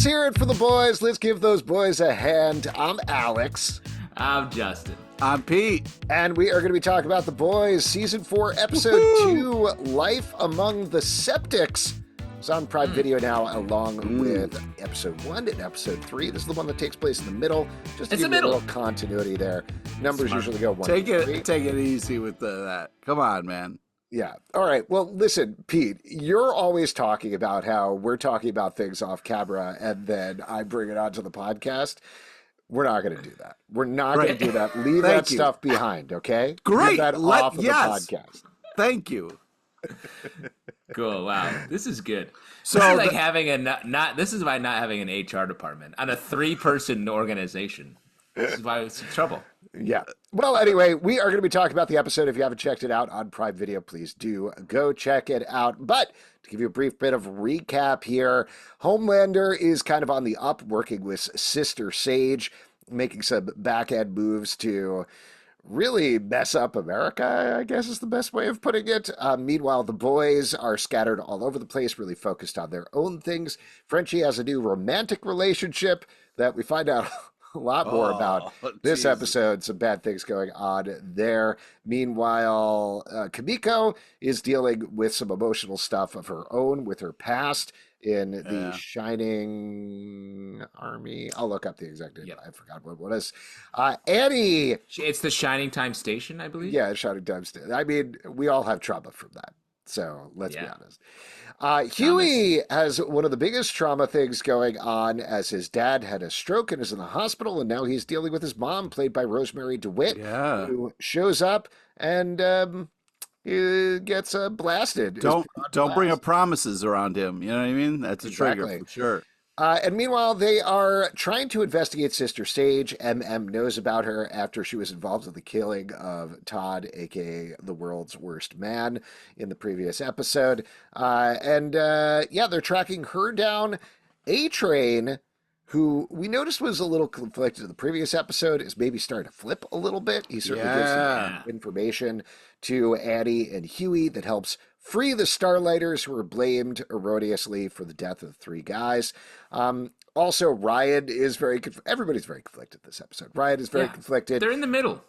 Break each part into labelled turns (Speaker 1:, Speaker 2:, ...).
Speaker 1: Let's hear it for the boys. Let's give those boys a hand. I'm Alex.
Speaker 2: I'm Justin.
Speaker 3: I'm Pete.
Speaker 1: And we are going to be talking about The Boys, Season 4, Episode 2, Life Among the Septics. It's on Prime Video now, along with Episode 1 and Episode 3. This is the one that takes place in the middle, just to give you a little continuity there. Numbers usually go 1 to 3.
Speaker 3: Take it easy with that. Come on, man.
Speaker 1: Yeah. All right. Well, listen, Pete, you're always talking about how we're talking about things off camera and then I bring it onto the podcast. We're not going to do that. We're not going to do that. Leave that stuff behind, okay?
Speaker 3: Great.
Speaker 1: Leave that off of the podcast.
Speaker 3: Thank you.
Speaker 2: Cool. Wow. This is good.
Speaker 3: So
Speaker 2: this is like having a this is why not having an HR department on a 3-person organization. This is why it's in trouble.
Speaker 1: Yeah. Well, anyway, we are going to be talking about the episode. If you haven't checked it out on Prime Video, please do go check it out. But to give you a brief bit of recap here, Homelander is kind of on the up, working with Sister Sage, making some back-end moves to really mess up America, I guess is the best way of putting it. Meanwhile, the boys are scattered all over the place, really focused on their own things. Frenchie has a new romantic relationship that we find out a lot more about this episode. Some bad things going on there. Meanwhile, Kimiko is dealing with some emotional stuff of her own with her past in the Shining Army. I'll look up the exact name. I forgot what it was. Annie.
Speaker 2: It's the Shining Time Station, I believe.
Speaker 1: Yeah, Shining Time Station. I mean, we all have trauma from that. So let's be honest. Hughie has one of the biggest trauma things going on as his dad had a stroke and is in the hospital, and now he's dealing with his mom, played by Rosemary DeWitt, who shows up and he gets blasted.
Speaker 3: Don't bring up promises around him. You know what I mean? That's a trigger for sure.
Speaker 1: And meanwhile, they are trying to investigate Sister Sage. MM knows about her after she was involved in the killing of Todd, a.k.a. the world's worst man, in the previous episode. They're tracking her down. A-Train, who we noticed was a little conflicted in the previous episode, is maybe starting to flip a little bit. He certainly gives some information to Annie and Hughie that helps free the Starlighters, who were blamed erroneously for the death of the 3 guys. Also, Ryan is everybody's very conflicted this episode. Ryan is very conflicted.
Speaker 2: They're in the middle.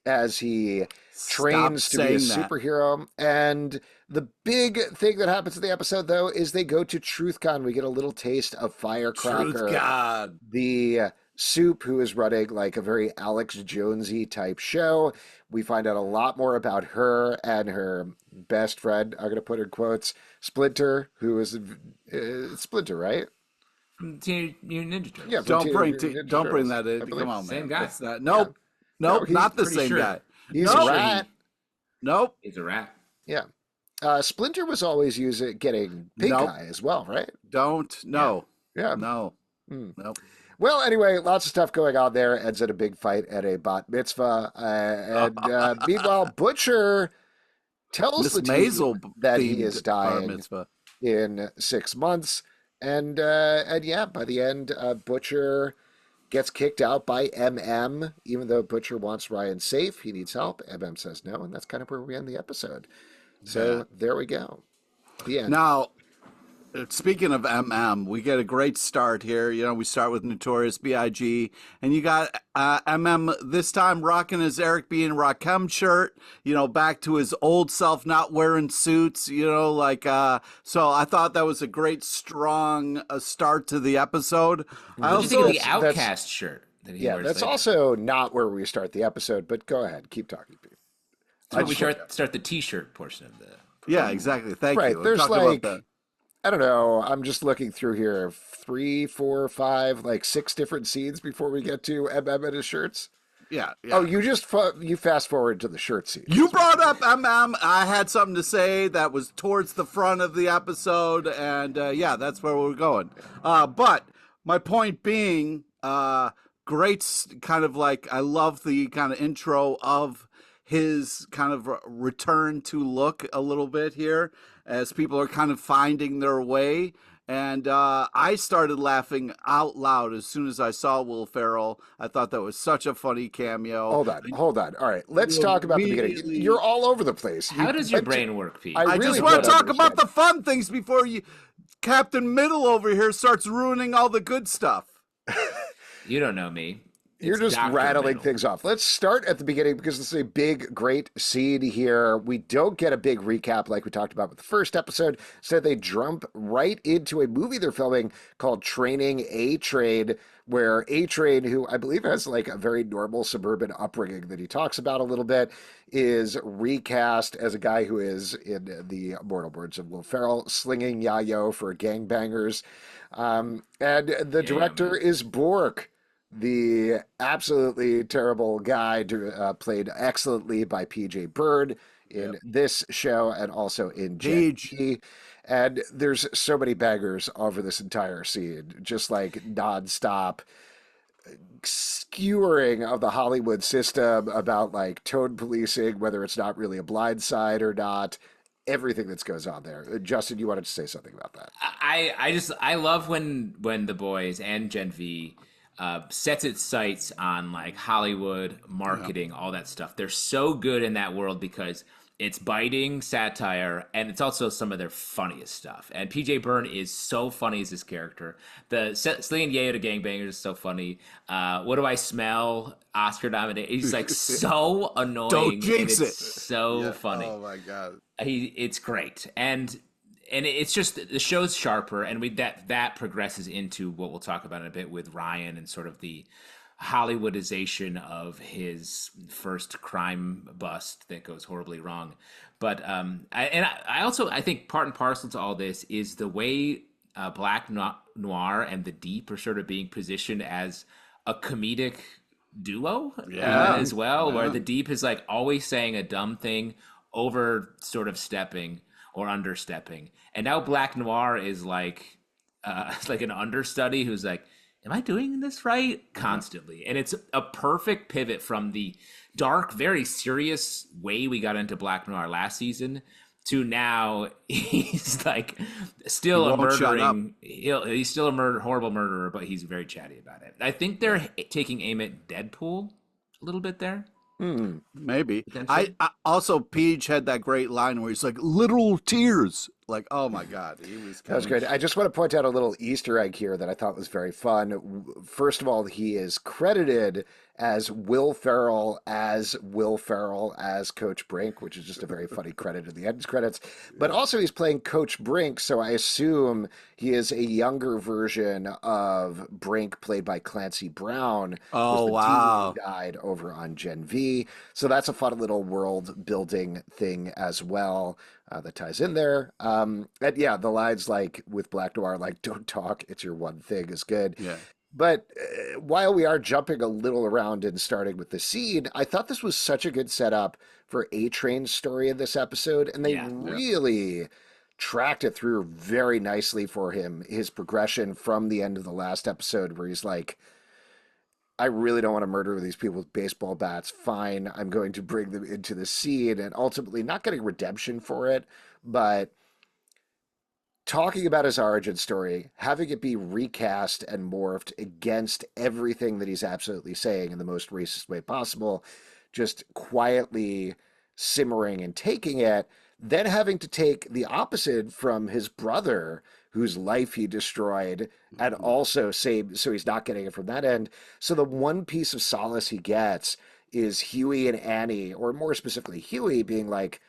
Speaker 1: As he trains to be a superhero. And the big thing that happens in the episode, though, is they go to TruthCon. We get a little taste of Firecracker.
Speaker 3: TruthCon.
Speaker 1: The Soup, who is running like a very Alex Jonesy type show. We find out a lot more about her and her best friend, I'm going to put in quotes, Splinter, who is Splinter, right?
Speaker 2: From Teenage Mutant Ninja Turtles.
Speaker 1: Yeah,
Speaker 3: don't bring that in. Come on, man.
Speaker 2: Same guy.
Speaker 3: Nope, not the same guy.
Speaker 1: He's a rat.
Speaker 3: Nope.
Speaker 2: He's a rat.
Speaker 1: Yeah. Splinter was always getting pink eye as well, right?
Speaker 3: No.
Speaker 1: Nope.
Speaker 3: Nope.
Speaker 1: Well, anyway, lots of stuff going on there. Ends in a big fight at a bat mitzvah. Meanwhile, Butcher tells the team that he is dying in 6 months. And by the end, Butcher gets kicked out by MM. Even though Butcher wants Ryan safe, he needs help. MM says no, and that's kind of where we end the episode. So there we go. The end.
Speaker 3: Now, speaking of MM, we get a great start here. You know, we start with Notorious B.I.G. And you got MM this time rocking his Eric B. and Rakim shirt, back to his old self, not wearing suits, so I thought that was a great, strong start to the episode.
Speaker 2: What do you think of the Outcast shirt that he wears?
Speaker 1: That's also not where we start the episode, but go ahead. Keep talking, Pete.
Speaker 2: So we start the T-shirt portion of the...
Speaker 3: Yeah, exactly. Thank you.
Speaker 1: There's I don't know. I'm just looking through here. 3, 4, 5, 6 different scenes before we get to MM and his shirts.
Speaker 3: Yeah.
Speaker 1: Oh, you fast forward to the shirt scene.
Speaker 3: You brought up MM. I had something to say that was towards the front of the episode, and that's where we're going. But my point being, great kind of I love the kind of intro of his kind of return to look a little bit here as people are kind of finding their way. And I started laughing out loud as soon as I saw Will Ferrell. I thought that was such a funny cameo.
Speaker 1: Hold on. All right, let's talk about the beginning. You're all over the place.
Speaker 2: How does your brain work, Pete?
Speaker 3: I just want to talk about the fun things before you Captain Middle over here starts ruining all the good stuff.
Speaker 2: You don't know me.
Speaker 1: You're
Speaker 2: It's
Speaker 1: just
Speaker 2: Dr.
Speaker 1: rattling
Speaker 2: Middle.
Speaker 1: things off. Let's start at the beginning because this is a big, great scene here. We don't get a big recap like we talked about with the first episode. Instead, they jump right into a movie they're filming called Training A-Train, where A-Train, who I believe has like a very normal suburban upbringing that he talks about a little bit, is recast as a guy who is, in the immortal words of Will Ferrell, slinging yayo for gangbangers. And the director
Speaker 2: man.
Speaker 1: is Bork, the absolutely terrible guy, played excellently by PJ Bird in
Speaker 3: Yep.
Speaker 1: this show and also in Gen
Speaker 3: Page.
Speaker 1: V. And there's so many bangers over this entire scene, just like nonstop skewering of the Hollywood system about like tone policing, whether it's not really a blind side or not. Everything that goes on there. Justin, you wanted to say something about that.
Speaker 2: I love when the boys and Gen V sets its sights on like Hollywood marketing, all that stuff. They're so good in that world because it's biting satire and it's also some of their funniest stuff. And PJ Byrne is so funny as this character. The slinging yayo to gangbangers is so funny. What do I smell? Oscar nominated. He's like so annoying.
Speaker 3: Don't jinx
Speaker 2: and
Speaker 3: it.
Speaker 2: it's so funny.
Speaker 3: Oh my god.
Speaker 2: It's great. And it's just the show's sharper, and that progresses into what we'll talk about in a bit with Ryan and sort of the Hollywoodization of his first crime bust that goes horribly wrong. But I also I think part and parcel to all this is the way Black Noir and the Deep are sort of being positioned as a comedic duo as well, where the Deep is like always saying a dumb thing over sort of stepping or understepping. And now Black Noir is like it's like an understudy who's like, am I doing this right? Constantly. And it's a perfect pivot from the dark, very serious way we got into Black Noir last season to now he's like still
Speaker 3: He
Speaker 2: a
Speaker 3: won't shut up.
Speaker 2: murdering he's still a horrible murderer, but he's very chatty about it. I think they're taking aim at Deadpool a little bit there.
Speaker 3: Maybe.
Speaker 2: Potentially.
Speaker 3: I also Peach had that great line where he's like literal tears. Like, oh my god, he was.
Speaker 1: That was great. I just want to point out a little Easter egg here that I thought was very fun. First of all, he is credited as Will Ferrell as Coach Brink, which is just a very funny credit in the end credits. But also he's playing Coach Brink, so I assume he is a younger version of Brink, played by Clancy Brown.
Speaker 3: Oh,
Speaker 1: who's the
Speaker 3: wow.
Speaker 1: TV guide over on Gen V. So that's a fun little world building thing as well. That ties in there. And yeah, the lines like with Black Noir, like, don't talk, it's your one thing, is good.
Speaker 3: Yeah.
Speaker 1: But while we are jumping a little around and starting with the scene, I thought this was such a good setup for A-Train's story in this episode. And they really tracked it through very nicely for him. His progression from the end of the last episode where he's like, I really don't want to murder these people with baseball bats. Fine, I'm going to bring them into the scene, and ultimately not getting redemption for it, but talking about his origin story, having it be recast and morphed against everything that he's absolutely saying in the most racist way possible, just quietly simmering and taking it, then having to take the opposite from his brother, whose life he destroyed, and also say, so he's not getting it from that end. So the one piece of solace he gets is Hughie and Annie, or more specifically Hughie, being like,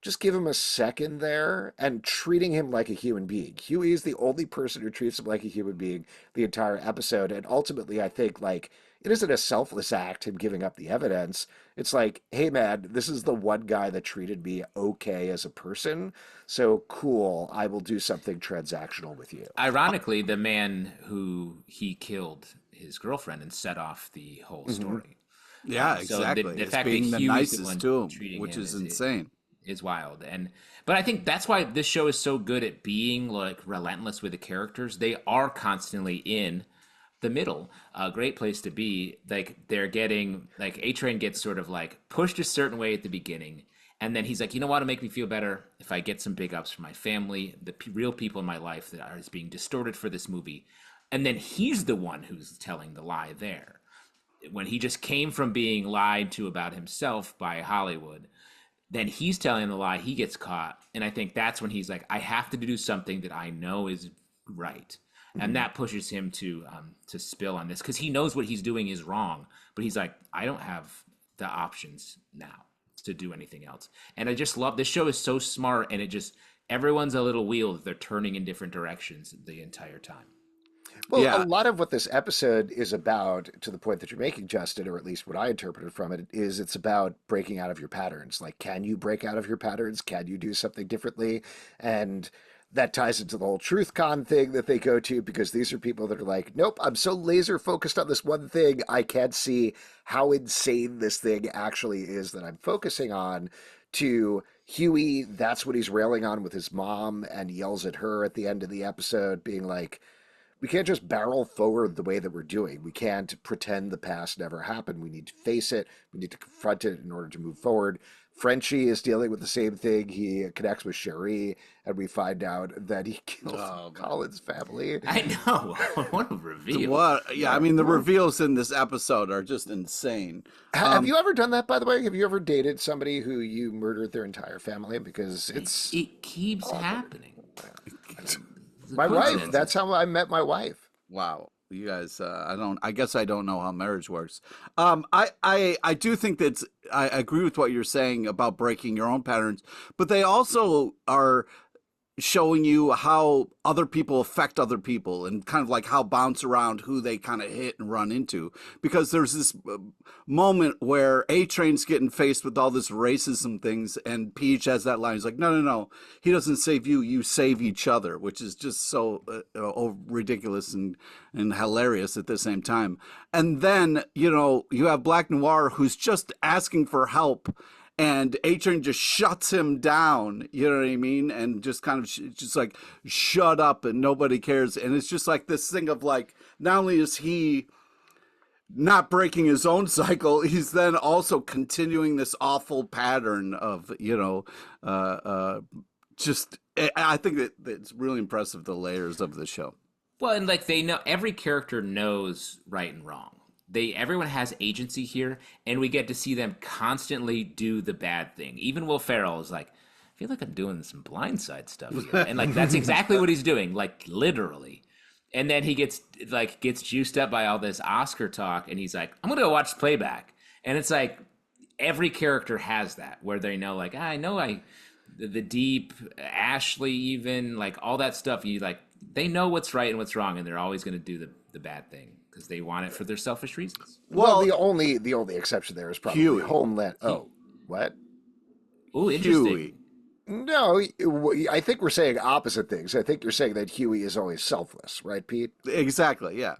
Speaker 1: just give him a second there, and treating him like a human being. Hughie is the only person who treats him like a human being the entire episode. And ultimately, I think, like, it isn't a selfless act, him giving up the evidence. It's like, hey, man, this is the one guy that treated me okay as a person. So cool, I will do something transactional with you.
Speaker 2: Ironically, the man who he killed his girlfriend and set off the whole story.
Speaker 3: Yeah,
Speaker 2: So
Speaker 3: exactly.
Speaker 2: the
Speaker 3: It's
Speaker 2: fact
Speaker 3: being
Speaker 2: that
Speaker 3: the
Speaker 2: Hughie's the
Speaker 3: nicest
Speaker 2: one
Speaker 3: to him,
Speaker 2: treating
Speaker 3: which
Speaker 2: him
Speaker 3: is insane.
Speaker 2: is wild. But I think that's why this show is so good at being like relentless with the characters. They are constantly in the middle. A great place to be. Like they're getting like A-Train gets sort of like pushed a certain way at the beginning, and then he's like, you know what, to make me feel better, if I get some big ups from my family, the real people in my life that are being distorted for this movie, and then he's the one who's telling the lie there when he just came from being lied to about himself by Hollywood. then he's telling the lie, he gets caught, and I think that's when he's like, I have to do something that I know is right, and that pushes him to spill on this because he knows what he's doing is wrong, but he's like, I don't have the options now to do anything else. And I just love this show is so smart, and it just everyone's a little wheel that they're turning in different directions the entire time.
Speaker 1: Well, a
Speaker 3: Yeah.
Speaker 1: lot of what this episode is about, to the point that you're making, Justin, or at least what I interpreted from it, is it's about breaking out of your patterns. Like, can you break out of your patterns? Can you do something differently? And that ties into the whole TruthCon thing that they go to, because these are people that are like, nope, I'm so laser focused on this one thing, I can't see how insane this thing actually is that I'm focusing on. To Hughie, that's what he's railing on with his mom and yells at her at the end of the episode, being like, we can't just barrel forward the way that we're doing. We can't pretend the past never happened. We need to face it. We need to confront it in order to move forward. Frenchie is dealing with the same thing. He connects with Cherie, and we find out that he killed Colin's family.
Speaker 2: I know. What a reveal.
Speaker 3: What? Yeah, I mean, the reveals in this episode are just insane.
Speaker 1: Have you ever done that, by the way? Have you ever dated somebody who you murdered their entire family? Because
Speaker 2: It keeps happening.
Speaker 1: my wife. That's how I met my wife.
Speaker 3: Wow. You guys, I guess I don't know how marriage works. I do think that I agree with what you're saying about breaking your own patterns, but they also are showing you how other people affect other people and kind of like how bounce around who they kind of hit and run into. Because there's this moment where A-Train's getting faced with all this racism things, and Peach has that line. He's like, no, he doesn't save you, you save each other, which is just so ridiculous and hilarious at the same time. And then, you have Black Noir, who's just asking for help, and A-Train just shuts him down, you know what I mean? And just kind of just like, shut up and nobody cares. And it's just like this thing of like, not only is he not breaking his own cycle, he's then also continuing this awful pattern of, just, I think that it's really impressive, the layers of the show.
Speaker 2: Well, and like they know, every character knows right and wrong. Everyone has agency here, and we get to see them constantly do the bad thing. Even Will Ferrell is like, I feel like I'm doing some blindside stuff here. And like that's exactly what he's doing, like literally. And then he gets juiced up by all this Oscar talk, and he's like, I'm gonna go watch playback. And it's like every character has that, where they know, like, the deep, Ashley, even like all that stuff, they know what's right and what's wrong, and they're always gonna do the bad thing because they want it for their selfish reasons.
Speaker 1: Well, the only exception there is probably
Speaker 3: Hughie.
Speaker 1: Homeland. Oh, what?
Speaker 2: Oh, interesting.
Speaker 3: Hughie.
Speaker 1: No, I think we're saying opposite things. I think you're saying that Hughie is always selfless, right, Pete?
Speaker 3: Exactly, yeah.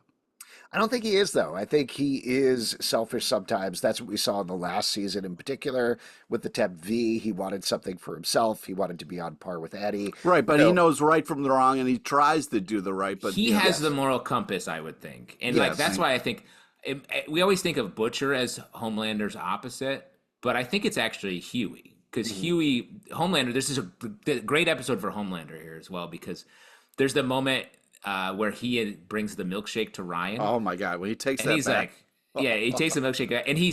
Speaker 1: I don't think he is, though. I think he is selfish sometimes. That's what we saw in the last season in particular with the Temp V. He wanted something for himself. He wanted to be on par with Eddie.
Speaker 3: Right, but he knows right from the wrong, and he tries to do the right. But
Speaker 2: he has the moral compass, I would think. And like that's why I think we always think of Butcher as Homelander's opposite, but I think it's actually Hughie. Because Hughie, Homelander, this is a great episode for Homelander here as well, because there's the moment where he brings the milkshake to Ryan.
Speaker 3: Oh my God, when he takes
Speaker 2: and
Speaker 3: that
Speaker 2: he's
Speaker 3: back.
Speaker 2: like, yeah, he takes the milkshake, and he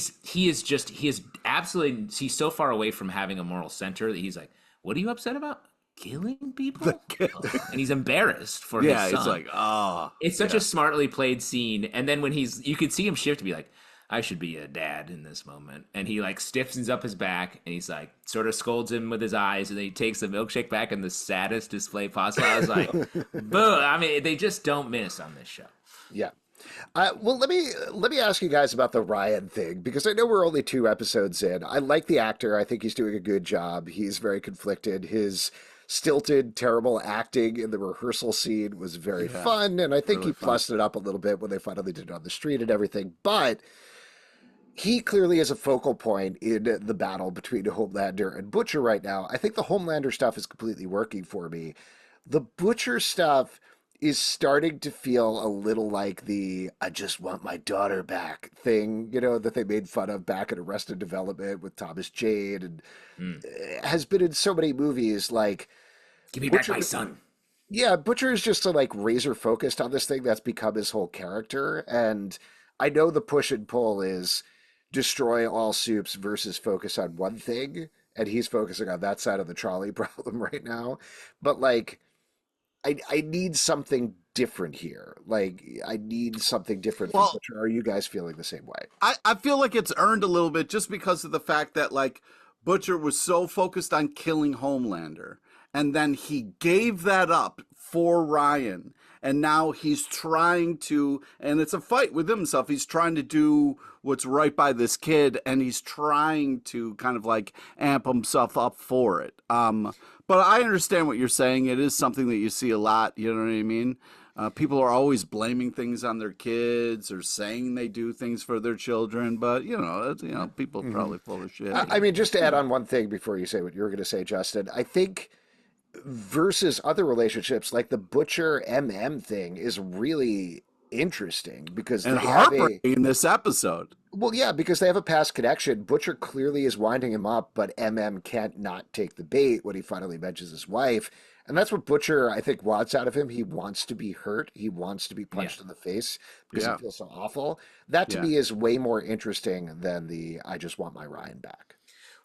Speaker 2: is absolutely, he's so far away from having a moral center that he's like, what are you upset about? Killing people? And he's embarrassed for his son.
Speaker 3: It's like,
Speaker 2: it's such a smartly played scene. And then when you could see him shift to be like, I should be a dad in this moment. And he like stiffens up his back, and he's like sort of scolds him with his eyes, and then he takes the milkshake back in the saddest display possible. I was like, boo. I mean, they just don't miss on this show.
Speaker 1: Yeah. Well, let me ask you guys about the Ryan thing, because I know we're only 2 episodes in. I like the actor. I think he's doing a good job. He's very conflicted. His stilted, terrible acting in the rehearsal scene was very fun, and I think really he plussed it up a little bit when they finally did it on the street and everything. But he clearly is a focal point in the battle between Homelander and Butcher right now. I think the Homelander stuff is completely working for me. The Butcher stuff is starting to feel a little like the I just want my daughter back thing, that they made fun of back in Arrested Development with Thomas Jane, and has been in so many movies. Like,
Speaker 2: give me back my son.
Speaker 1: Yeah, Butcher is just like razor focused on this thing that's become his whole character. And I know the push and pull is destroy all soups versus focus on one thing. and he's focusing on that side of the trolley problem right now. But like, I need something different here. Like, I need something different from
Speaker 3: Well,
Speaker 1: Butcher. Are you guys feeling the same way?
Speaker 3: I feel like it's earned a little bit just because of the fact that like Butcher was so focused on killing Homelander, and then he gave that up for Ryan, and now he's trying to, and it's a fight with himself. He's trying to do what's right by this kid, and he's trying to kind of like amp himself up for it. But I understand what you're saying. It is something that you see a lot. You know what I mean? People are always blaming things on their kids or saying they do things for their children, but people are
Speaker 1: Mhm.
Speaker 3: probably full of shit.
Speaker 1: I mean, just to add on one thing before you say what you were going to say, Justin, I think versus other relationships, like the Butcher MM thing is really interesting because
Speaker 3: And
Speaker 1: they have
Speaker 3: heartbreaking
Speaker 1: a,
Speaker 3: in this episode.
Speaker 1: well, yeah, because they have a past connection. Butcher clearly is winding him up, but MM can't not take the bait when he finally mentions his wife. And that's what Butcher, I think, wants out of him. He wants to be hurt. He wants to be
Speaker 2: Yeah.
Speaker 1: punched in the face because he
Speaker 3: Yeah,
Speaker 1: feels so awful. That to
Speaker 3: yeah.
Speaker 1: me is way more interesting than the I just want my Ryan back.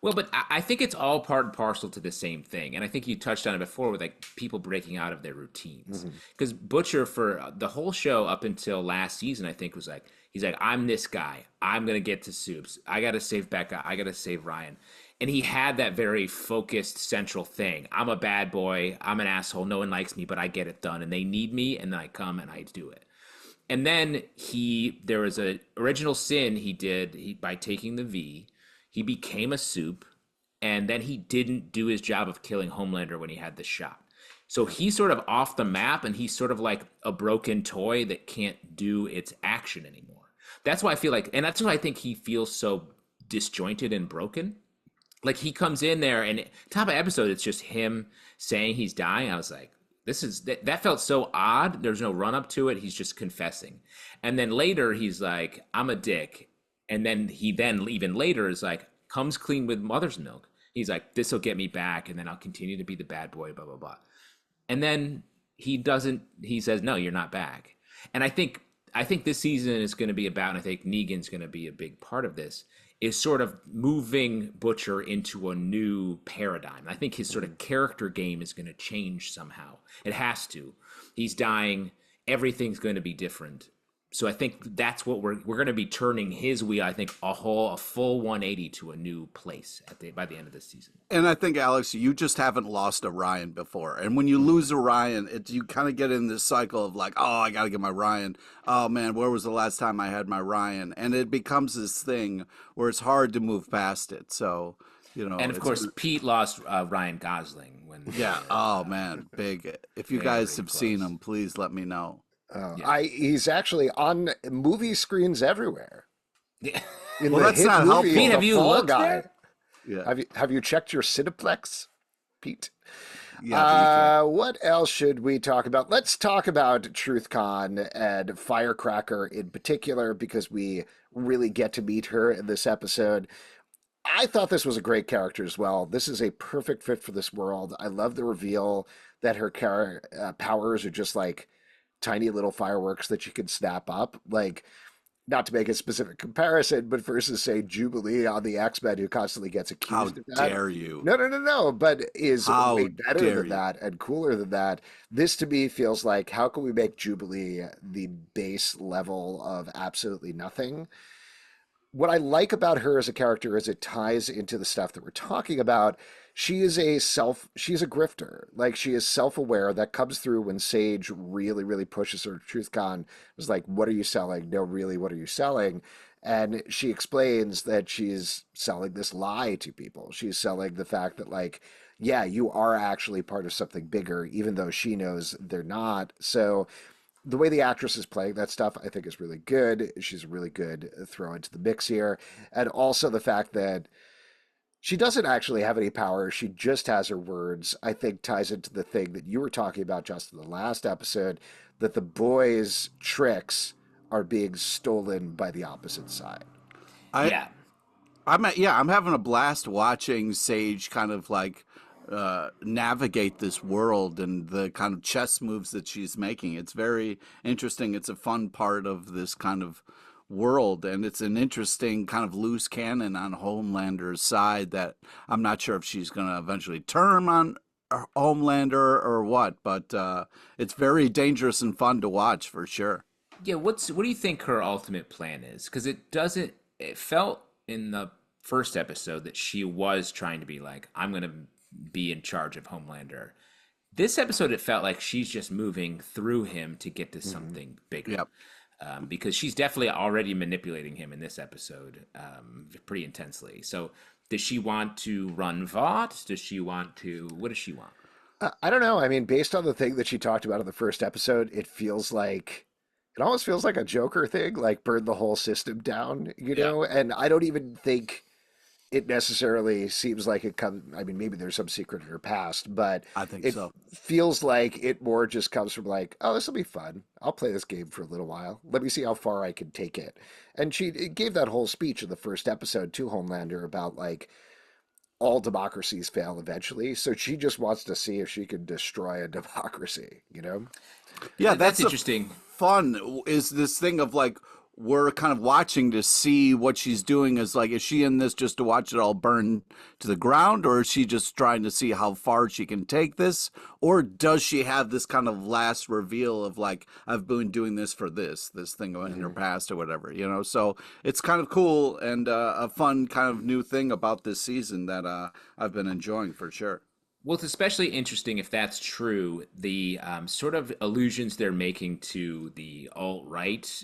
Speaker 2: Well, but I think it's all part and parcel to the same thing. And I think you touched on it before with like people breaking out of their routines.
Speaker 1: Hmm.
Speaker 2: Because Butcher, for the whole show up until last season, I think was like, he's like, I'm this guy. I'm going to get to Soups. I got to save Becca. I got to save Ryan. And he had that very focused central thing. I'm a bad boy. I'm an asshole. No one likes me, but I get it done. And they need me. And then I come and I do it. And then there was a original sin he did by taking the V. He became a soup, and then he didn't do his job of killing Homelander when he had the shot. So he's sort of off the map, and he's sort of like a broken toy that can't do its action anymore. That's why I feel like, and that's why I think he feels so disjointed and broken. Like he comes in there, and top of episode, it's just him saying he's dying. I was like, that felt so odd. There's no run up to it. He's just confessing. And then later he's like, I'm a dick. And then even later is like, comes clean with mother's milk. He's like, this will get me back, and then I'll continue to be the bad boy, blah, blah, blah. And then he says, no, you're not back. And I think this season is going to be about, and I think Negan's going to be a big part of this, is sort of moving Butcher into a new paradigm. I think his sort of character game is going to change somehow. It has to. He's dying. Everything's going to be different. So I think that's what we're going to be turning his wheel. I think a full 180 to a new place by the end of this season.
Speaker 3: And I think, Alex, you just haven't lost a Ryan before. And when you lose a Ryan, you kind of get in this cycle of like, oh, I got to get my Ryan. Oh, man, where was the last time I had my Ryan? And it becomes this thing where it's hard to move past it. So,
Speaker 2: And of course, Pete lost Ryan Gosling when.
Speaker 3: yeah. Oh, man, big. If you
Speaker 2: Very
Speaker 3: guys have seen
Speaker 2: close.
Speaker 3: him, please let me know.
Speaker 2: Yeah.
Speaker 1: He's actually on movie screens everywhere.
Speaker 2: Yeah.
Speaker 1: In
Speaker 3: Well,
Speaker 1: the
Speaker 3: that's
Speaker 1: hit
Speaker 3: not
Speaker 1: movie,
Speaker 3: helpful.
Speaker 2: Pete,
Speaker 1: The
Speaker 2: have you
Speaker 1: Fall
Speaker 2: looked
Speaker 1: Guy.
Speaker 2: there?
Speaker 3: Yeah.
Speaker 1: Have you checked your Cineplex, Pete?
Speaker 3: Yeah.
Speaker 1: What else should we talk about? Let's talk about TruthCon and Firecracker in particular because we really get to meet her in this episode. I thought this was a great character as well. This is a perfect fit for this world. I love the reveal that her powers are just like tiny little fireworks that you can snap up. Like, not to make a specific comparison, but versus say Jubilee on the X-Men who constantly gets
Speaker 3: How
Speaker 1: accused of that.
Speaker 3: dare you?
Speaker 1: No, but is
Speaker 3: How
Speaker 1: way better
Speaker 3: dare
Speaker 1: than
Speaker 3: you?
Speaker 1: that and cooler than that. This to me feels like how can we make Jubilee the base level of absolutely nothing? What I like about her as a character is it ties into the stuff that we're talking about. She's a grifter. Like she is self-aware. That comes through when Sage really, really pushes her to TruthCon. It was like, what are you selling? No, really, what are you selling? And she explains that she's selling this lie to people. She's selling the fact that like, yeah, you are actually part of something bigger, even though she knows they're not. So the way the actress is playing that stuff, I think is really good. She's a really good throw into the mix here. And also the fact that she doesn't actually have any power. She just has her words, I think ties into the thing that you were talking about, Justin, the last episode, that the boys' tricks are being stolen by the opposite side.
Speaker 3: I
Speaker 2: Yeah.
Speaker 3: I'm having a blast watching Sage kind of like navigate this world and the kind of chess moves that she's making. It's very interesting. It's a fun part of this kind of world, and it's an interesting kind of loose cannon on Homelander's side that I'm not sure if she's going to eventually turn on Homelander or what, but it's very dangerous and fun to watch for sure.
Speaker 2: Yeah, what do you think her ultimate plan is? Because it felt in the first episode that she was trying to be like, I'm going to be in charge of Homelander. This episode, it felt like she's just moving through him to get to something bigger.
Speaker 3: Yep.
Speaker 2: Because she's definitely already manipulating him in this episode pretty intensely. So does she want to run Vought? What does she want?
Speaker 1: I don't know. I mean, based on the thing that she talked about in the first episode, it almost feels like a Joker thing, like burn the whole system down, know? And I don't even think it necessarily seems like it comes. I mean, maybe there's some secret in her past, but
Speaker 3: I think
Speaker 1: it
Speaker 3: so.
Speaker 1: feels like it more just comes from like, oh, this will be fun. I'll play this game for a little while. Let me see how far I can take it. And she gave that whole speech in the first episode to Homelander about like all democracies fail eventually. So she just wants to see if she can destroy a democracy,
Speaker 3: Yeah,
Speaker 2: That's
Speaker 3: that's the
Speaker 2: interesting.
Speaker 3: fun is this thing of like we're kind of watching to see what she's doing. Is like, is she in this just to watch it all burn to the ground, or is she just trying to see how far she can take this, or does she have this kind of last reveal of like, I've been doing this for this thing in her past or whatever, So it's kind of cool and a fun kind of new thing about this season that I've been enjoying for sure.
Speaker 2: Well, it's especially interesting if that's true. The sort of allusions they're making to the alt-right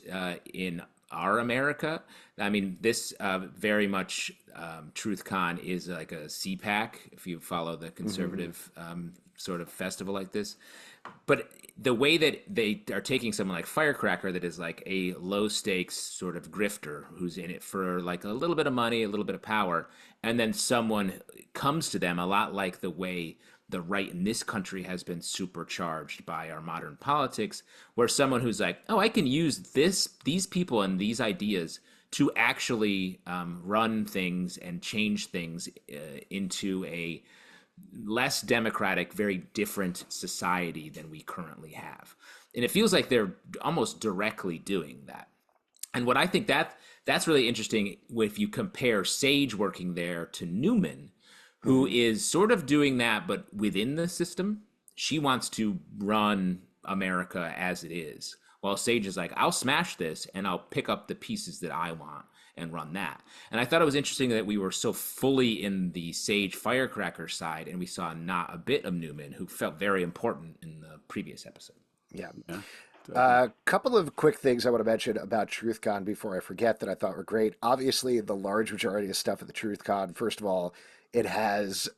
Speaker 2: in our America. I mean, this very much TruthCon is like a CPAC, if you follow the conservative sort of festival like this. But the way that they are taking someone like Firecracker, that is like a low stakes sort of grifter who's in it for like a little bit of money, a little bit of power, and then someone comes to them a lot like the way the right in this country has been supercharged by our modern politics, where someone who's like, oh, I can use these people and these ideas to actually run things and change things into a less democratic, very different society than we currently have. And it feels like they're almost directly doing that. And what I think that's really interesting if you compare Sage working there to Newman, who is sort of doing that, but within the system. She wants to run America as it is. While Sage is like, I'll smash this and I'll pick up the pieces that I want and run that. And I thought it was interesting that we were so fully in the Sage Firecracker side and we saw not a bit of Newman, who felt very important in the previous episode.
Speaker 1: Yeah. A couple of quick things I want to mention about TruthCon before I forget that I thought were great. Obviously, the large majority of stuff at the TruthCon, first of all, it has,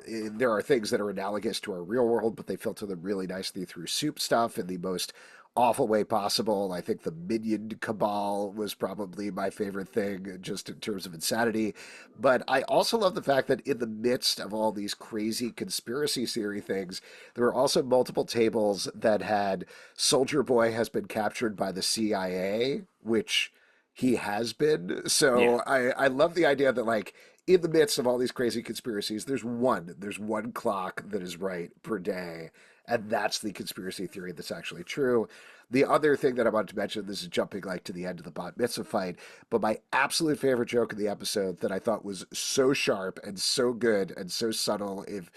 Speaker 1: there are things that are analogous to our real world, but they filter them really nicely through soup stuff in the most awful way possible. I think the Minion Cabal was probably my favorite thing, just in terms of insanity. But I also love the fact that in the midst of all these crazy conspiracy theory things, there were also multiple tables that had Soldier Boy has been captured by the CIA, which he has been. So
Speaker 2: Yeah.
Speaker 1: I love the idea that like in the midst of all these crazy conspiracies, there's one clock that is right per day. And that's the conspiracy theory that's actually true. The other thing that I wanted to mention, this is jumping like to the end of the Bat Mitzvah fight, but my absolute favorite joke in the episode that I thought was so sharp and so good and so subtle, if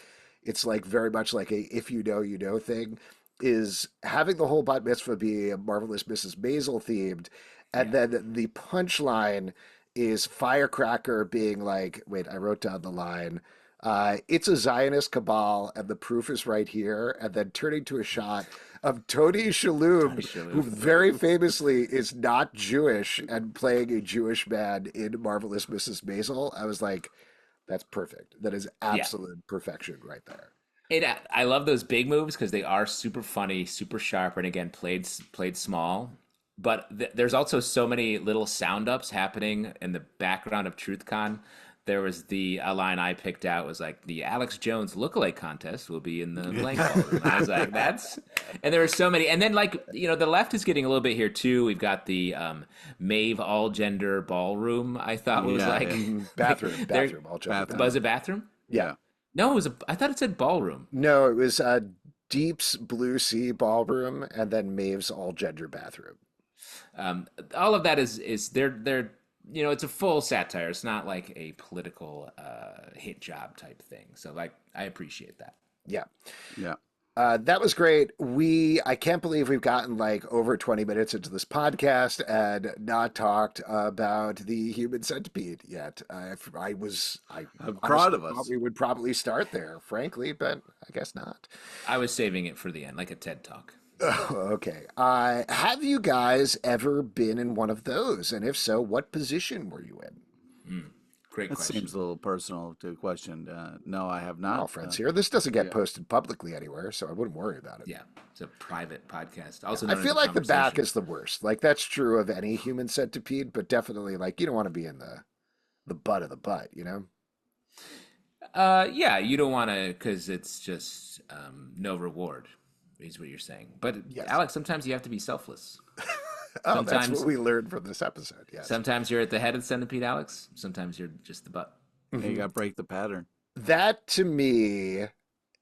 Speaker 1: it's like very much like a if you know thing, is having the whole Bat Mitzvah be a Marvelous Mrs. Maisel themed, and then the punchline is Firecracker being like, wait, I wrote down the line. It's a Zionist cabal, and the proof is right here. And then turning to a shot of Tony Shalhoub, who very famously is not Jewish and playing a Jewish man in Marvelous Mrs. Maisel. I was like, that's perfect. That is
Speaker 2: Yeah.
Speaker 1: absolute perfection right there.
Speaker 2: I love those big moves because they are super funny, super sharp, and again played small. But there's also so many little sound ups happening in the background of TruthCon. There was a line I picked out was like the Alex Jones lookalike contest will be in the blank ballroom. I was like, and there were so many. And then like, the left is getting a little bit here too. We've got the Maeve all gender ballroom. I thought was
Speaker 1: Bathroom, all joking.
Speaker 2: Was it bathroom?
Speaker 1: Yeah.
Speaker 2: No, I thought it said ballroom.
Speaker 1: No, it was Deep's Blue Sea Ballroom and then Maeve's all gender bathroom.
Speaker 2: All of that is they're it's a full satire. It's not like a political hit job type thing. So like I appreciate that.
Speaker 1: Yeah.
Speaker 3: Yeah.
Speaker 1: That was great. I can't believe we've gotten like over 20 minutes into this podcast and not talked about the Human Centipede yet. I'm
Speaker 3: proud of
Speaker 1: thought
Speaker 3: us.
Speaker 1: we would probably start there, frankly, but I guess not.
Speaker 2: I was saving it for the end, like a TED talk.
Speaker 1: Okay. Have you guys ever been in one of those? And if so, what position were you in?
Speaker 2: Great
Speaker 3: That
Speaker 2: question.
Speaker 3: seems a little personal to question. No, I have
Speaker 1: We're
Speaker 3: not.
Speaker 1: all friends here. This doesn't get
Speaker 3: yeah.
Speaker 1: posted publicly anywhere, so I wouldn't worry about it.
Speaker 2: Yeah, it's a private podcast. Also,
Speaker 1: I
Speaker 2: known
Speaker 1: feel
Speaker 2: as a
Speaker 1: like the back
Speaker 2: conversation.
Speaker 1: is the worst. Like that's true of any human centipede, but definitely like you don't want to be in the butt of the butt, you know?
Speaker 2: Yeah, you don't want to because it's just no reward, is what you're saying. But
Speaker 1: Yes.
Speaker 2: Alex, sometimes you have to be selfless.
Speaker 1: Oh, that's
Speaker 2: Sometimes-
Speaker 1: what we learned from this episode. Yes.
Speaker 2: Sometimes you're at the head of the centipede, Alex. Sometimes you're just the butt.
Speaker 3: You got to break the pattern.
Speaker 1: That to me,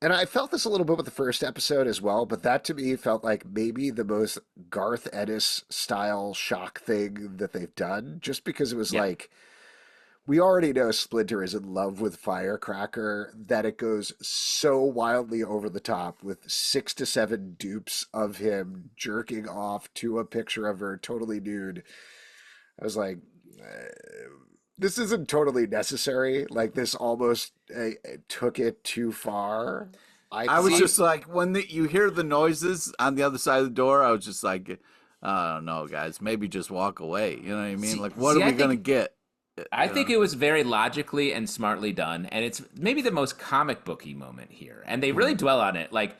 Speaker 1: and I felt this a little bit with the first episode as well, but that to me felt like maybe the most Garth Ennis style shock thing that they've done, just because it was
Speaker 2: Yeah.
Speaker 1: like, we already know Splinter is in love with Firecracker, that it goes so wildly over the top with 6 to 7 dupes of him jerking off to a picture of her totally nude. I was like, this isn't totally necessary. Like this almost took it too far.
Speaker 3: I was
Speaker 1: think.
Speaker 3: just like, when you hear the noises on the other side of the door, I was just like, I don't know, guys. Maybe just walk away. You know what I mean? Like, what are we going to get?
Speaker 2: I think it was very logically and smartly done, and it's maybe the most comic booky moment here, and they really dwell on it. Like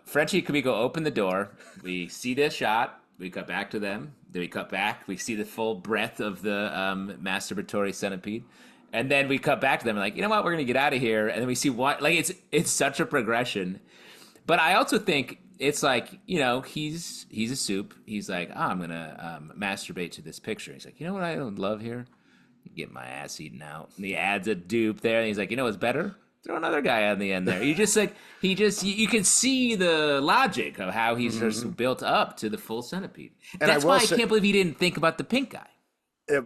Speaker 2: Frenchie, could we go open the door? We see this shot. We cut back to them. Then we cut back. We see the full breadth of the masturbatory centipede, and then we cut back to them. Like, you know what? We're gonna get out of here, and then we see what. Like, it's such a progression. But I also think it's like, he's a soup. He's like, I'm gonna masturbate to this picture. He's like, you know what I don't love here? Get my ass eaten out. And he adds a dupe there, and he's like, you know what's better? Throw another guy on the end there. You just like you can see the logic of how he's just built up to the full centipede.
Speaker 1: And
Speaker 2: That's
Speaker 1: I
Speaker 2: why
Speaker 1: will
Speaker 2: I
Speaker 1: say-
Speaker 2: can't believe he didn't think about the pink guy.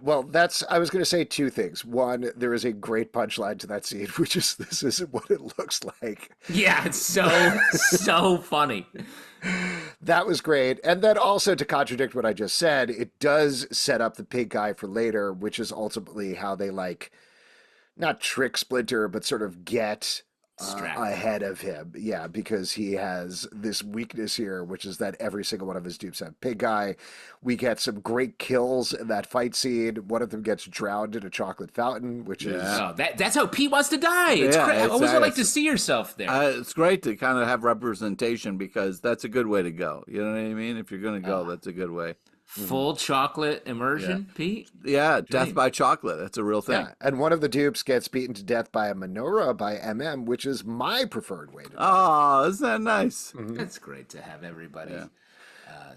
Speaker 1: Well, I was going to say two things. One, there is a great punchline to that scene, which is this isn't what it looks like.
Speaker 2: Yeah, it's so funny.
Speaker 1: That was great. And then also to contradict what I just said, it does set up the pink guy for later, which is ultimately how they like not trick Splinter, but sort of get
Speaker 2: Distract.
Speaker 1: ahead of him. Yeah, because he has this weakness here, which is that every single one of his dupes have pig guy. We get some great kills in that fight scene. One of them gets drowned in a chocolate fountain, which is
Speaker 2: Oh, that's how Pete wants to die. It's
Speaker 3: Yeah,
Speaker 2: crazy. I always would like to
Speaker 3: it's-
Speaker 2: see yourself there.
Speaker 3: It's great to kind of have representation because that's a good way to go. You know what I mean? If you're going to go, that's a good way.
Speaker 2: Full chocolate immersion, Pete.
Speaker 3: Yeah, death by chocolate. That's a real thing.
Speaker 1: yeah. And one of the dupes gets beaten to death by a menorah by MM, which is my preferred way to do it.
Speaker 3: Oh, isn't that nice?
Speaker 2: It's great to have everybody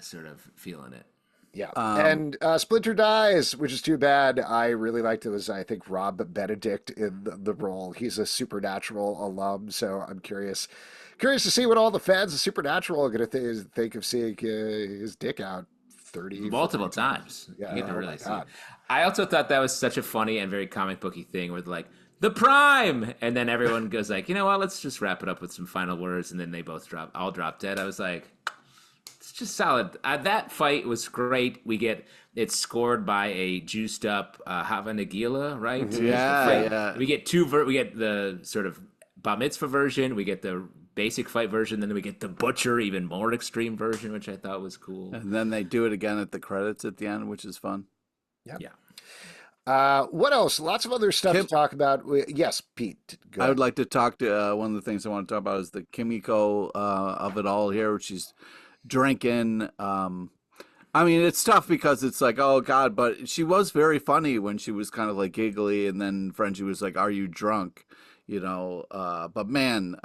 Speaker 2: sort of feeling it.
Speaker 1: Yeah. And Splinter dies, which is too bad. I really liked it was, I think, Rob Benedict in the role. He's a Supernatural alum, so I'm curious to see what all the fans of Supernatural are going to think of seeing his dick out 30
Speaker 2: Multiple
Speaker 1: 40
Speaker 2: times.
Speaker 1: Yeah,
Speaker 2: You get to
Speaker 1: oh
Speaker 2: really
Speaker 1: my
Speaker 2: see.
Speaker 1: God.
Speaker 2: I also thought that was such a funny and very comic booky thing where they're like, the prime! And then everyone goes like, you know what, let's just wrap it up with some final words. And then they both all drop dead. I was like, it's just solid. That fight was great. It's scored by a juiced up Hava Nagila, right?
Speaker 3: Yeah,
Speaker 2: Fight.
Speaker 3: yeah.
Speaker 2: We get we get the sort of Bar Mitzvah version. We get the basic fight version. Then we get the Butcher, even more extreme version, which I thought was cool.
Speaker 3: And then they do it again at the credits at the end, which is fun.
Speaker 2: Yeah.
Speaker 1: What else? Lots of other stuff to talk about. Yes, Pete. Go
Speaker 3: I
Speaker 1: ahead.
Speaker 3: would like to talk to one of the things I want to talk about is the Kimiko of it all here. She's drinking. I mean, it's tough because it's like, oh God, but she was very funny when she was kind of like giggly, and then Frenchie was like, "Are you drunk?" But man,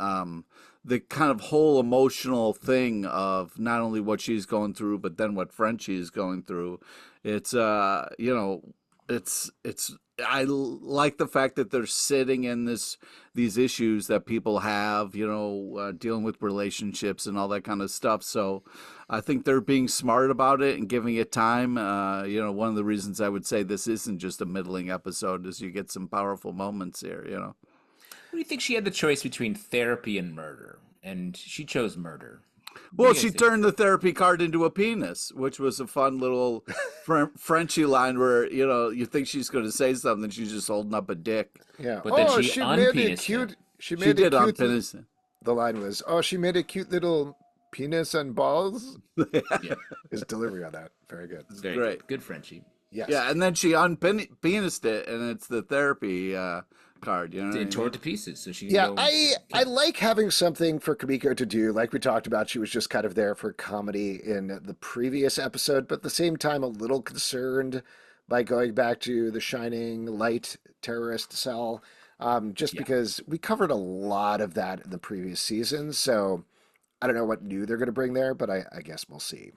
Speaker 3: the kind of whole emotional thing of not only what she's going through, but then what Frenchie is going through. It's it's like the fact that they're sitting in these issues that people have, dealing with relationships and all that kind of stuff. So I think they're being smart about it and giving it time. One of the reasons I would say this isn't just a middling episode is you get some powerful moments here.
Speaker 2: What do you think? She had the choice between therapy and murder, and she chose murder. What do
Speaker 3: Well,
Speaker 2: you
Speaker 3: she
Speaker 2: guys think?
Speaker 3: turned the therapy card into a penis, which was a fun little Frenchy line where, you think she's going to say something. She's just holding up a dick.
Speaker 1: Yeah.
Speaker 2: But then
Speaker 1: Oh,
Speaker 2: she
Speaker 1: she made a
Speaker 2: unpenised him.
Speaker 1: cute. She
Speaker 3: She
Speaker 1: made a
Speaker 3: did
Speaker 1: cute.
Speaker 3: unpenis.
Speaker 1: The line was, "Oh, she made a cute little penis and balls."
Speaker 2: Yeah,
Speaker 1: His delivery on that, very good.
Speaker 2: very
Speaker 3: Great.
Speaker 2: good Frenchie.
Speaker 1: Yes.
Speaker 3: Yeah, and then she unpenised it, and it's the therapy card. You know what I
Speaker 2: And tore
Speaker 3: mean?
Speaker 2: it to pieces, so she can
Speaker 1: Yeah,
Speaker 2: go.
Speaker 1: I like having something for Kamiko to do. Like we talked about, she was just kind of there for comedy in the previous episode, but at the same time, a little concerned by going back to the Shining Light terrorist cell, just
Speaker 2: Yeah,
Speaker 1: because we covered a lot of that in the previous season. So I don't know what new they're going to bring there, but I guess we'll see.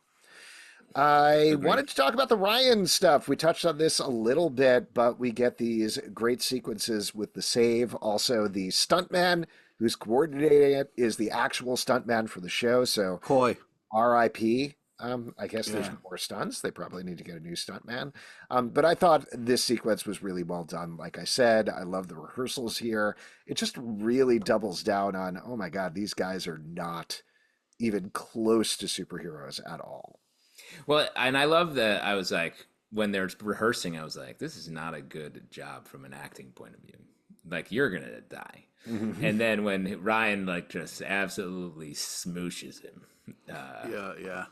Speaker 1: I
Speaker 2: agreed.
Speaker 1: wanted to talk about the Ryan stuff. We touched on this a little bit, but we get these great sequences with the save. Also, the stuntman who's coordinating it is the actual stuntman for the show. So,
Speaker 3: Coy.
Speaker 1: RIP. I guess there's
Speaker 3: Yeah.
Speaker 1: more stunts. They probably need to get a new stuntman. But I thought this sequence was really well done. Like I said, I love the rehearsals here. It just really doubles down on, oh my God, these guys are not even close to superheroes at all.
Speaker 2: Well, and I love that. I was like, when they're rehearsing, I was like, this is not a good job from an acting point of view. Like, you're gonna die. And then when Ryan like just absolutely smooshes him,
Speaker 3: Yeah.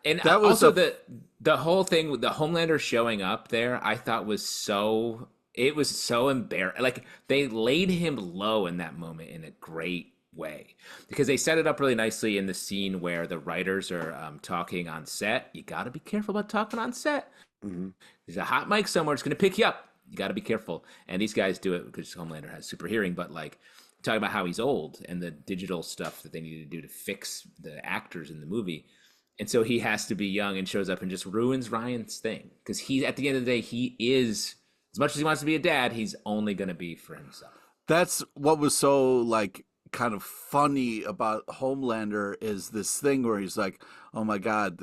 Speaker 2: and
Speaker 3: That was
Speaker 2: also
Speaker 3: a
Speaker 2: the whole thing with the Homelander showing up there, I thought was so it was so embarrassing. Like they laid him low in that moment in a great way because they set it up really nicely in the scene where the writers are talking on set. You got to be careful about talking on set.
Speaker 1: hmm
Speaker 2: There's a hot mic somewhere. It's going to pick you up. You got to be careful. And these guys do it because Homelander has super hearing. But like talking about how he's old and the digital stuff that they need to do to fix the actors in the movie. And so he has to be young and shows up and just ruins Ryan's thing because he, at the end of the day, he is as much as he wants to be a dad. He's only going to be for himself.
Speaker 3: That's what was so like kind of funny about Homelander is this thing where he's like, "Oh my God,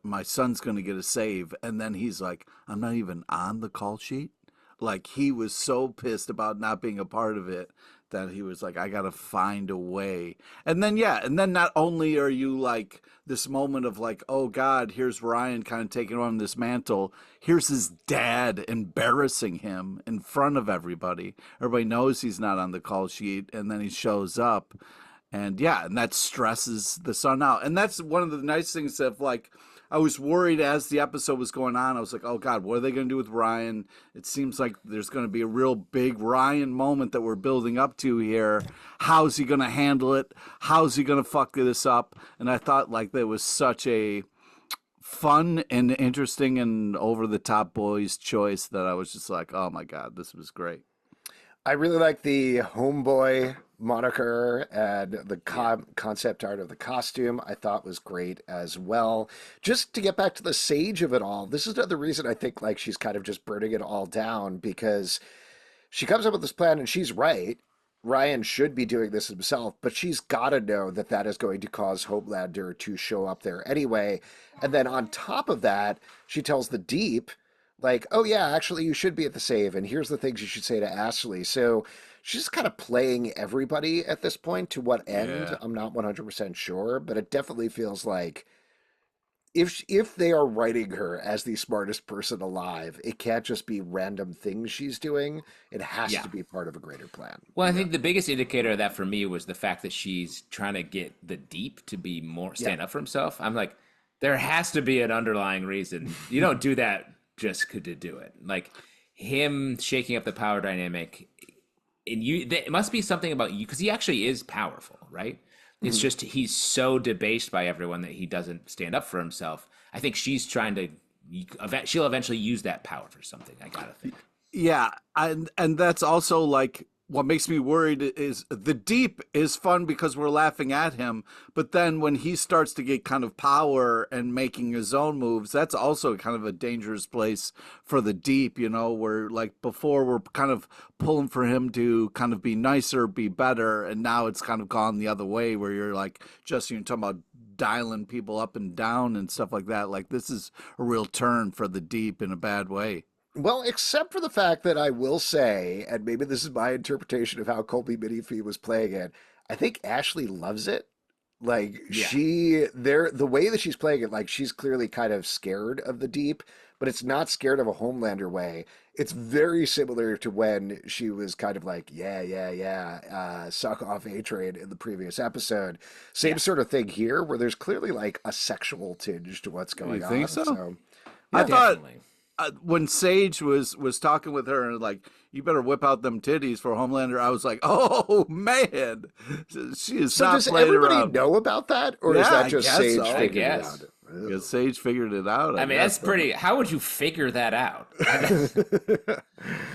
Speaker 3: my son's gonna get a save," and then he's like, "I'm not even on the call sheet." Like he was so pissed about not being a part of it that he was like, "I gotta find a way." And then not only are you like this moment of like, "Oh God, here's Ryan kind of taking on this mantle." Here's his dad embarrassing him in front of everybody. Everybody knows he's not on the call sheet, and then he shows up, and that stresses the son out. And that's one of the nice things of like, I was worried as the episode was going on. I was like, oh God, what are they going to do with Ryan? It seems like there's going to be a real big Ryan moment that we're building up to here. How's he going to handle it? How's he going to fuck this up? And I thought like there was such a fun and interesting and over the top boys choice that I was just like, oh my God, this was great.
Speaker 1: I really like the homeboy moniker and the
Speaker 3: Yeah.
Speaker 1: concept art of the costume. I thought was great as well. Just to get back to the sage of it all, this is another reason I think like she's kind of just burning it all down because she comes up with this plan and she's right. Ryan should be doing this himself, but she's got to know that that is going to cause Homelander to show up there anyway. And then on top of that, she tells the Deep, like, oh, yeah, actually, you should be at the save, and here's the things you should say to Ashley. So she's kind of playing everybody at this point. To what end?
Speaker 3: Yeah.
Speaker 1: I'm not 100% sure, but it definitely feels like if they are writing her as the smartest person alive, it can't just be random things she's doing. It has
Speaker 2: Yeah.
Speaker 1: to be part of a greater plan.
Speaker 2: Well, I think the biggest indicator of that for me was the fact that she's trying to get the Deep to be more
Speaker 1: Yeah.
Speaker 2: stand up for himself. I'm like, there has to be an underlying reason. You don't do that just to do it. Like him shaking up the power dynamic, and it must be something about you because he actually is powerful, right? It's
Speaker 1: Mhm.
Speaker 2: just he's so debased by everyone that he doesn't stand up for himself. I think she's trying to. She'll eventually use that power for something. I gotta think.
Speaker 3: Yeah, and that's also like what makes me worried is the Deep is fun because we're laughing at him, but then when he starts to get kind of power and making his own moves, that's also kind of a dangerous place for the Deep, where like before we're kind of pulling for him to kind of be nicer, be better, and now it's kind of gone the other way where you're like, just you're talking about dialing people up and down and stuff like that. Like this is a real turn for the Deep in a bad way.
Speaker 1: Well, except for the fact that I will say, and maybe this is my interpretation of how Colby Minifee was playing it, I think Ashley loves it. Like
Speaker 2: Yeah.
Speaker 1: the way that she's playing it, like she's clearly kind of scared of the Deep, but it's not scared of a Homelander way. It's very similar to when she was kind of like, suck off A-Train in the previous episode. Same
Speaker 2: Yeah.
Speaker 1: sort of thing here, where there's clearly like a sexual tinge to what's going
Speaker 3: You
Speaker 1: on.
Speaker 3: think so?
Speaker 1: Yeah.
Speaker 3: I thought
Speaker 2: Definitely.
Speaker 3: when Sage was talking with her and like, you better whip out them titties for Homelander, I was like, oh man, she is
Speaker 1: So
Speaker 3: not
Speaker 1: does
Speaker 3: playing
Speaker 1: everybody
Speaker 3: around.
Speaker 1: know about that, or is
Speaker 3: Yeah,
Speaker 1: that
Speaker 3: I
Speaker 1: just
Speaker 3: guess
Speaker 1: Sage
Speaker 3: so.
Speaker 1: figured
Speaker 2: I
Speaker 1: it
Speaker 2: guess.
Speaker 1: out?
Speaker 3: Because Sage figured it out.
Speaker 2: I mean,
Speaker 3: guess,
Speaker 2: that's pretty. How would you figure that out?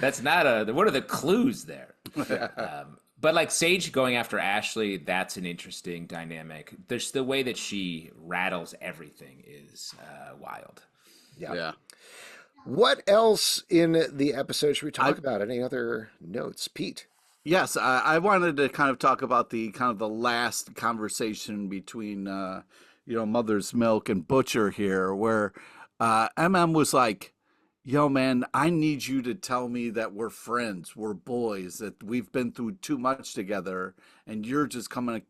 Speaker 2: That's not a. What are the clues there? But like Sage going after Ashley, that's an interesting dynamic. There's the way that she rattles everything is wild.
Speaker 3: Yeah.
Speaker 1: What else in the episode should we talk about? Any other notes, Pete?
Speaker 3: Yes, I wanted to kind of talk about the last conversation between Mother's Milk and Butcher here, where MM was like, "Yo, man, I need you to tell me that we're friends, we're boys, that we've been through too much together, and you're just coming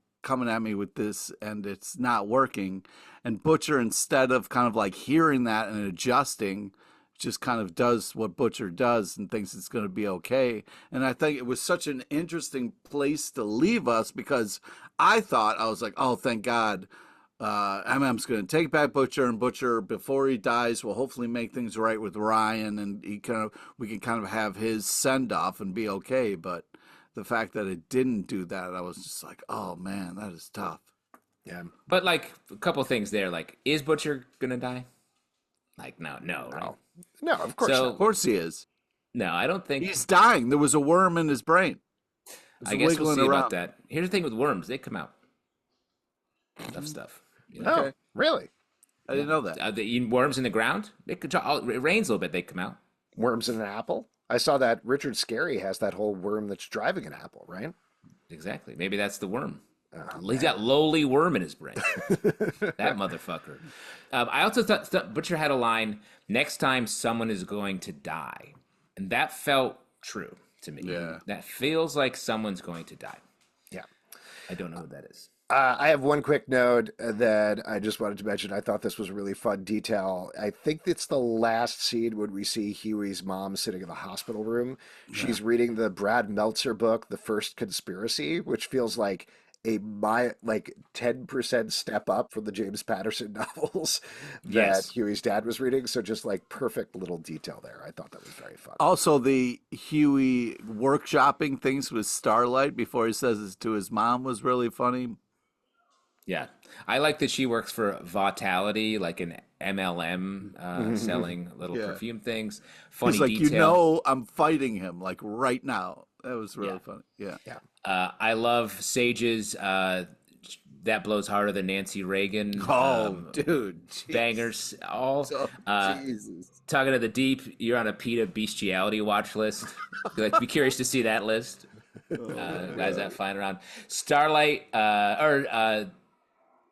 Speaker 3: at me with this, and it's not working." And Butcher, instead of kind of like hearing that and adjusting, just kind of does what Butcher does and thinks it's going to be okay. And I think it was such an interesting place to leave us because I was like, oh, thank God. MM's going to take back Butcher, and Butcher, before he dies, will hopefully make things right with Ryan, and we can kind of have his send off and be okay. But the fact that it didn't do that, I was just like, oh man, that is tough.
Speaker 1: Yeah.
Speaker 2: But like a couple things there. Like, is Butcher gonna die? Like, no, right?
Speaker 1: No, of course
Speaker 2: So-
Speaker 1: not.
Speaker 3: Of course he is.
Speaker 2: No, I don't think.
Speaker 3: He's dying. There was a worm in his brain. It's
Speaker 2: I guess we'll
Speaker 3: wiggling
Speaker 2: see
Speaker 3: around.
Speaker 2: about that. Here's the thing with worms; they come out. Tough stuff. You know?
Speaker 1: Oh,
Speaker 3: Okay.
Speaker 1: really?
Speaker 3: I didn't know that.
Speaker 2: The eating worms in the ground. It rains a little bit. They come out.
Speaker 1: Worms in an apple? I saw that Richard Scarry has that whole worm that's driving an apple, right?
Speaker 2: Exactly. Maybe that's the worm.
Speaker 1: Oh,
Speaker 2: He's got lowly worm in his brain. That motherfucker. I also thought Butcher had a line, next time someone is going to die. And that felt true to me.
Speaker 3: Yeah.
Speaker 2: That feels like someone's going to die.
Speaker 1: Yeah.
Speaker 2: I don't know who that is.
Speaker 1: I have one quick note that I just wanted to mention. I thought this was a really fun detail. I think it's the last scene when we see Hughie's mom sitting in the hospital room. She's reading the Brad Meltzer book, The First Conspiracy, which feels like a 10% step up from the James Patterson novels that
Speaker 2: Yes.
Speaker 1: Hughie's dad was reading. So just like perfect little detail there. I thought that was very fun.
Speaker 3: Also, the Hughie workshopping things with Starlight before he says it to his mom was really funny.
Speaker 2: Yeah. I like that she works for Vitality, like an MLM, selling little
Speaker 3: Yeah.
Speaker 2: perfume things. Funny
Speaker 3: He's like,
Speaker 2: detail.
Speaker 3: I'm fighting him like right now. That was really funny. Yeah.
Speaker 2: I love Sage's That Blows Harder Than Nancy Reagan.
Speaker 3: Dude. Jeez.
Speaker 2: Bangers. All
Speaker 3: Jesus.
Speaker 2: talking to the deep. You're on a PETA bestiality watch list. Be curious to see that list. Guys that flying around. Starlight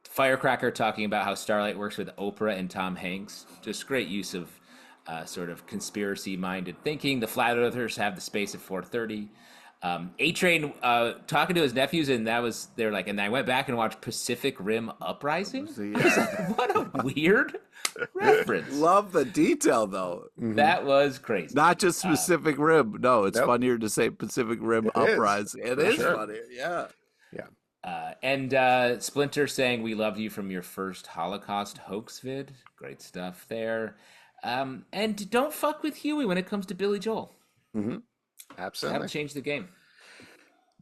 Speaker 2: Firecracker talking about how Starlight works with Oprah and Tom Hanks. Just great use of sort of conspiracy-minded thinking. The Flat Earthers have the space at 4:30. A-Train talking to his nephews, and they're like, and I went back and watched Pacific Rim Uprising. I was like, what a weird reference.
Speaker 3: Love the detail though.
Speaker 2: That was crazy.
Speaker 3: Not just Pacific Rim. No, it's
Speaker 1: Nope.
Speaker 3: funnier to say Pacific Rim
Speaker 1: is,
Speaker 3: Uprising. It
Speaker 1: for
Speaker 3: is
Speaker 1: sure.
Speaker 3: funnier. Yeah.
Speaker 2: And Splinter saying, we loved you from your first Holocaust hoax vid. Great stuff there. And don't fuck with Hughie when it comes to Billy Joel.
Speaker 1: Absolutely.
Speaker 2: Haven't changed the game.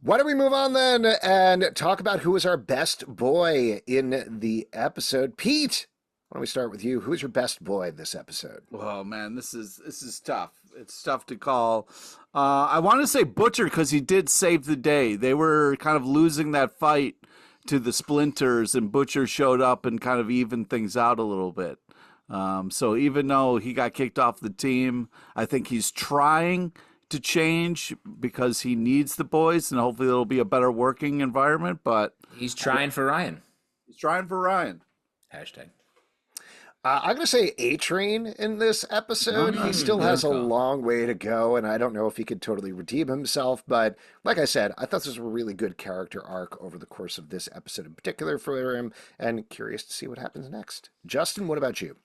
Speaker 1: Why don't we move on then and talk about who was our best boy in the episode? Pete, don't we start with you? Who's your best boy this episode?
Speaker 3: Oh man, this is tough. It's tough to call. I want to say Butcher because he did save the day. They were kind of losing that fight to the Splinters, and Butcher showed up and kind of evened things out a little bit. So even though he got kicked off the team, I think he's trying to change because he needs the boys, and hopefully it'll be a better working environment. But
Speaker 2: He's trying for Ryan.
Speaker 3: he's trying for Ryan.
Speaker 2: Hashtag.
Speaker 1: I'm going to say A-Train in this episode. He still has a long way to go, and I don't know if he could totally redeem himself. But like I said, I thought this was a really good character arc over the course of this episode in particular for him, and curious to see what happens next. Justin, what about you?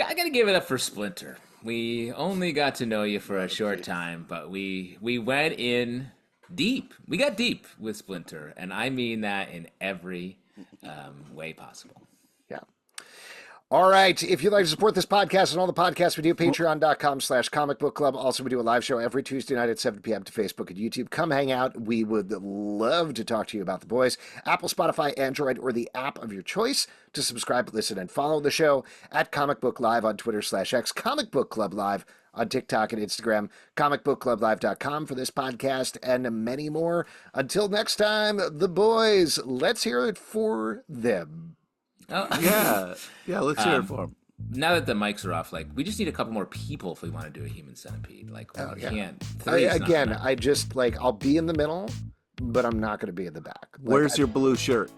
Speaker 2: I gotta give it up for Splinter. We only got to know you for a short time, but we went in deep. We got deep with Splinter, and I mean that in every way possible.
Speaker 1: Yeah. All right. If you'd like to support this podcast and all the podcasts we do, patreon.com/comic book club. Also, we do a live show every Tuesday night at 7 p.m. to Facebook and YouTube. Come hang out. We would love to talk to you about the boys. Apple, Spotify, Android, or the app of your choice to subscribe, listen, and follow the show at Comic Book Live on Twitter/X, Comic Book Club Live on TikTok and Instagram, comicbookclublive.com for this podcast, and many more. Until next time, the boys, let's hear it for them.
Speaker 2: Oh.
Speaker 3: Yeah, let's hear it for him.
Speaker 2: Now that the mics are off, like, we just need a couple more people if we want to do a Human Centipede. Like, we can't.
Speaker 1: Again, I just, like, I'll be in the middle, but I'm not going to be in the back. Like,
Speaker 3: Where's your blue shirt?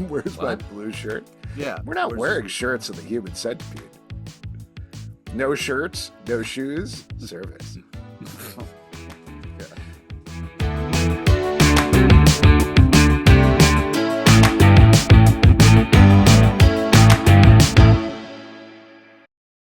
Speaker 1: Where's my blue shirt?
Speaker 3: Yeah.
Speaker 1: We're not wearing shirts in the Human Centipede. No shirts, no shoes, service.